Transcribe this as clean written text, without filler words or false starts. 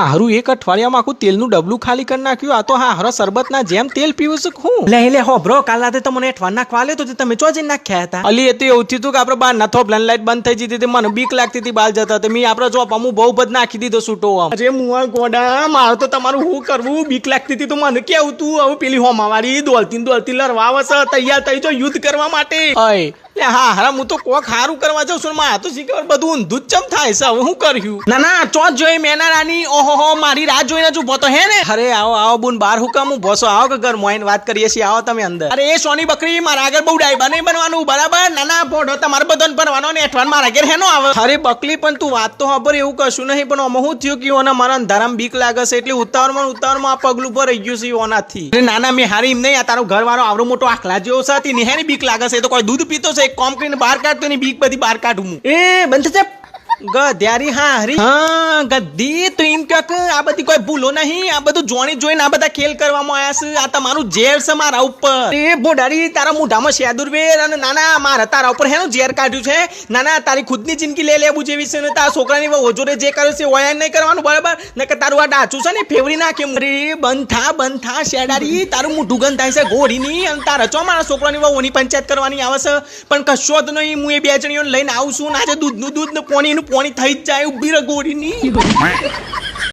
હારું એક અઠવાડિયામાં આખું તેલનું ડબલું ખાલી કરી નાખ્યું. આ તો હા હરો શરબતના જેમ તેલ પીવું છે હું. લે હો બ્રો, કાલ રાતે તો મને અઠવાડ નાખવા લ્યો તો તમે ચો જઈને નાખ્યા હતા. અલી એ તો એવું થયું હતું કે આપણે બહાર નથો પ્લાન લાઈટ બંધ થઈ જતી હતી, મને બીક લાગતી હતી બાલ જતા. મેં આપણે જો અમુક બહુ બધ નાખી દીધો છૂટો આમ. અરે મુઆ ગોડા, મારે તો તમારું શું કરવું? બીક લાગતી હતી તો મને કેવું તું હવે પેલી હોમાવાળી દોલતી લડવા આવે છે, તૈયાર થઈ જો યુદ્ધ કરવા માટે. હા હારા હું તો કોક હારું કરવા જાઉં છું, મારે તો શીખર બધું ઊંધું જ ચમ થાય છે. હવે શું કર્યું? ના ચોથ જોઈ મેના રાની. ઓહો મારી રાહ જોઈને જ ઉભો તો હે ને. અરે આવો બુન બાર હું કામ ઉભો છો? આવો કે ઘર મોઈને વાત કરીએ છીએ, આવો તમે અંદર. અરે એ સોની બકરી, મારા આગળ બહુ ડાયબા નહીં બનવાનું બરાબર. નાના પોઢો તમારે બધાને ભરવાનો ને અઠવાડ મારા ઘેર હેનો આવે. અરે બકલી પણ તું વાત તો ખબર એવું કશું નહીં, પણ આમાં શું થયું કે ઓના મારા અંધારામાં બીક લાગે છે એટલે ઉતાવળમાં આ પગલું પર રહી ગયું છે ઓનાથી. નાના મેં હારી એમ નહીં, આ તારો ઘર વાળો આવડો મોટો આખલા જેવો છે, તેની હેની બીક લાગે છે. તો કોઈ દૂધ પીતો છે, એક કોમ કરીને બહાર કાઢતો ની બીક બધી બહાર કાઢું. એ બંધ થશે ગધ્યારી. હા હરી હા ગદ્દી, તો એમ કે આ બધી કોઈ ભૂલો નહીં, આ બધું જોઈને આ બધા ખેલ કરવામાં આવ્યા છે. આ તમારું ઝેર છે મારા ઉપર. એ બોડાડી, તારા મોઢામાં શેદુરવેર અને નાના મારા તારા ઉપર હેનું ઝેર કાઢ્યું છે. નાના તારી ખુદની જિંદગી લેવું જેવી છે ને તારા છોકરાની ઓજોરે જે કરે છે ઓયા નહીં કરવાનું બરાબર. ને કે તારું આ ડાચું છે ને ફેવરી નાખે. અરે બંધ થા શેડાડી, તારું મોઢું ગંધ થાય છે ઘોડીની. અને તારા ચો મારા છોકરાની વહુની પંચાયત કરવાની આવે છે, પણ કશો જ નહીં. હું એ બે જણીઓને લઈને આવું છું, આજે દૂધનું દૂધ ને પોણી થઈ જ જાય ઉભી રગોડીની.